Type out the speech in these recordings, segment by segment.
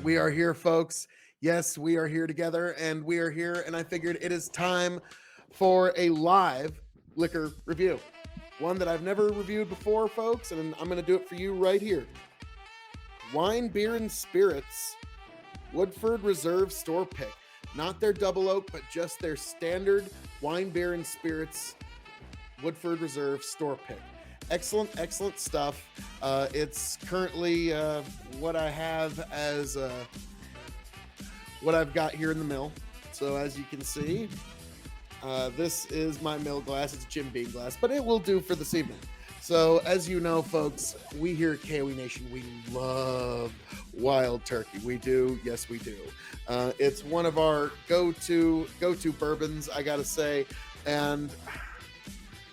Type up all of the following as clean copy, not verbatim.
We are here, folks. Yes, we are here together, and we are here, and I figured it is time for a live liquor review. One that I've never reviewed before, folks, and I'm going to do it for you right here. Wine, beer, and spirits. Woodford Reserve Store Pick. Not their double oak, but just their standard wine, beer, and spirits Woodford Reserve Store Pick. Excellent stuff. It's currently what I have as what I've got here in the mill. So as you can see, this is my mill glass. It's a Jim Beam glass, but it will do for this evening. So as you know, folks, we here at K.O.E. Nation, we love wild turkey. We do. Yes, we do. It's one of our go-to bourbons, I gotta say. And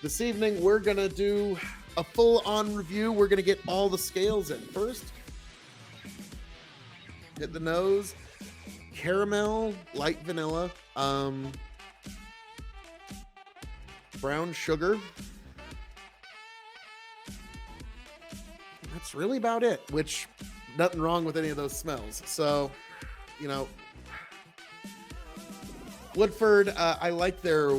this evening, we're gonna do a full-on review. We're gonna get all the scales in. First, hit the nose, caramel, light vanilla, brown sugar. That's really about it, which nothing wrong with any of those smells. So, you know, Woodford, I like their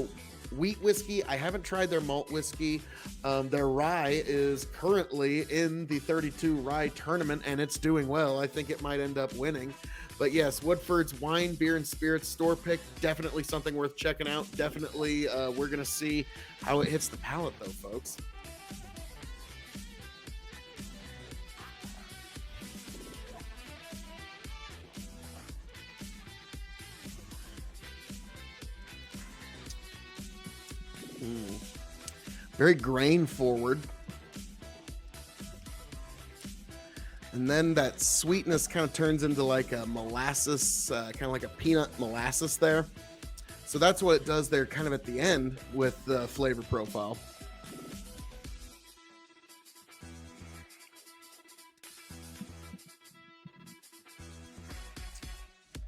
wheat whiskey. I haven't tried their malt whiskey. Their rye is currently in the 32 rye tournament, and it's doing well. I think it might end up winning. But yes, Woodford's wine, beer, and spirits store pick, definitely something worth checking out. Definitely, we're going to see how it hits the palate, though, folks. Very grain forward. And then that sweetness kind of turns into like a molasses, kind of like a peanut molasses there. So that's what it does there kind of at the end with the flavor profile.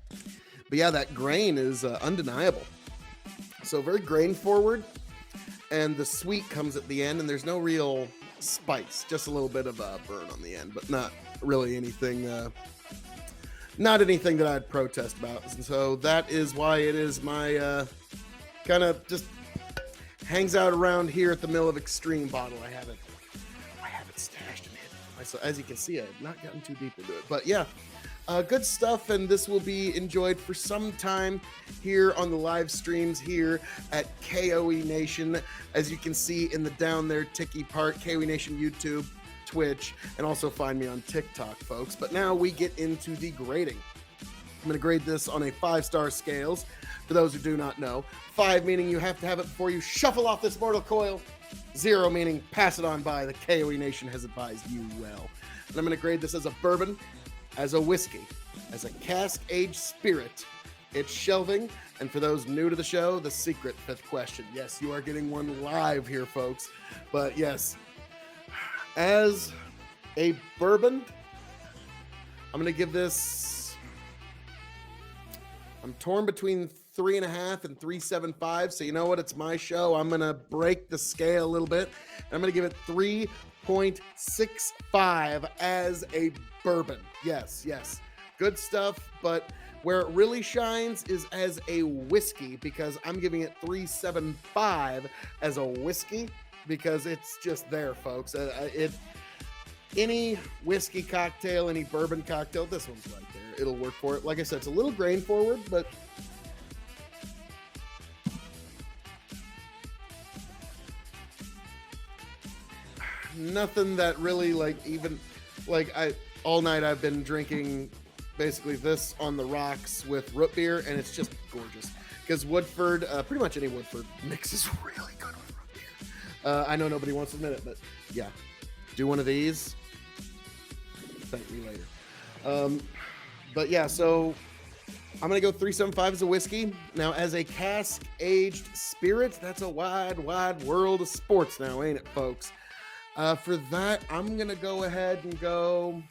But yeah, that grain is undeniable. So very grain forward. And the sweet comes at the end, and there's no real spice, just a little bit of a burn on the end, but not really anything, not anything that I'd protest about. And so that is why it is my kind of just hangs out around here at the Mill of Extreme bottle. I have it stashed in it. So as you can see, I've not gotten too deep into it, but yeah. Good stuff, and this will be enjoyed for some time here on the live streams here at K.O.E. Nation. As you can see in the down there ticky part, K.O.E. Nation YouTube, Twitch, and also find me on TikTok, folks. But now we get into the grading. I'm going to grade this on a 5-star scales. For those who do not know, 5 meaning you have to have it before you shuffle off this mortal coil. 0 meaning pass it on by. The K.O.E. Nation has advised you well. And I'm going to grade this as a bourbon, as a whiskey, as a cask-aged spirit. It's shelving, and for those new to the show, the secret 5th question. Yes, you are getting one live here, folks. But yes, as a bourbon, I'm going to give this, I'm torn between 3.5 and 3.75. So you know what? It's my show. I'm going to break the scale a little bit. I'm going to give it 3.65 as a bourbon. Yes. Good stuff, but where it really shines is as a whiskey, because I'm giving it 3.75 as a whiskey because it's just there, folks. Any whiskey cocktail, any bourbon cocktail, this one's right there. It'll work for it. Like I said, it's a little grain forward, but nothing that really all night I've been drinking basically this on the rocks with root beer, and it's just gorgeous. Because Woodford, pretty much any Woodford mixes really good with root beer. I know nobody wants to admit it, but yeah, do one of these. Thank me later. But yeah, so I'm gonna go 3.75 as a whiskey. Now, as a cask-aged spirit, that's a wide world of sports now, ain't it, folks? For that, I'm gonna go ahead and go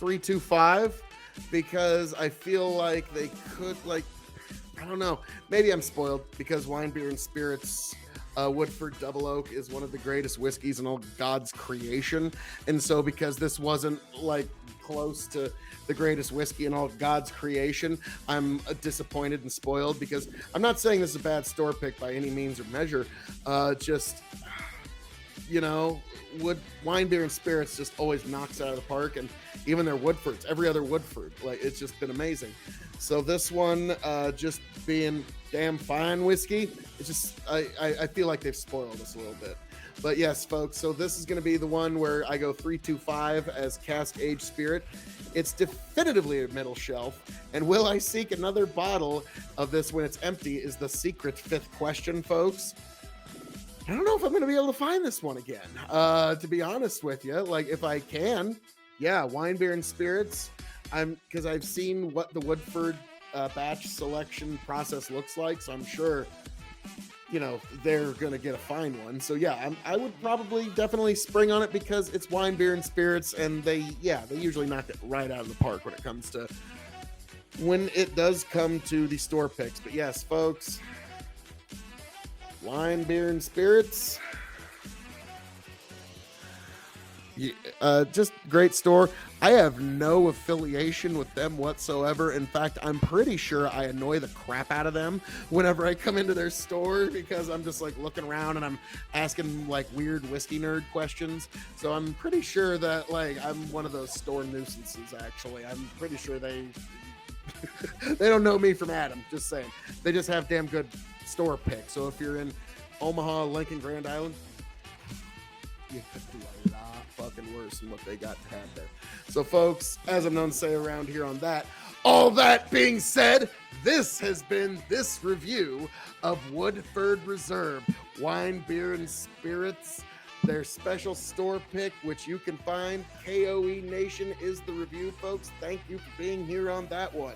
3.25 because I feel like they could, I don't know. Maybe I'm spoiled because wine, beer, and spirits, Woodford Double Oak is one of the greatest whiskeys in all God's creation. And so because this wasn't close to the greatest whiskey in all of God's creation, I'm disappointed and spoiled because I'm not saying this is a bad store pick by any means or measure. Just, you know, wine, beer, and spirits just always knocks it out of the park, and even their Woodfords, every other Woodford, like it's just been amazing. So this one, just being damn fine whiskey, it's just I feel like they've spoiled us a little bit. But yes, folks, so this is going to be the one where I go 325 as cask aged spirit. It's definitively a middle shelf. And will I seek another bottle of this when it's empty is the secret fifth question, folks. I don't know if I'm going to be able to find this one again, to be honest with you. Like, if I can, yeah, wine, beer, and spirits. Because I've seen what the Woodford batch selection process looks like, so I'm sure, you know, they're going to get a fine one. So yeah, I would probably definitely spring on it because it's wine, beer, and spirits, and they usually knock it right out of the park when it does come to the store picks. But yes, folks, wine, beer, and spirits. Just great store. I have no affiliation with them whatsoever. In fact, I'm pretty sure I annoy the crap out of them whenever I come into their store because I'm just like looking around and I'm asking like weird whiskey nerd questions. So I'm pretty sure that like I'm one of those store nuisances. Actually, I'm pretty sure they they don't know me from Adam. Just saying, they just have damn good store picks. So if you're in Omaha, Lincoln, Grand Island, you could do a lot fucking worse than what they got to have there. So folks, as I'm known to say around here on that, all that being said, this has been this review of Woodford Reserve wine, beer, and spirits, their special store pick, which you can find. K.O.E. Nation is the review, folks. Thank you for being here on that one.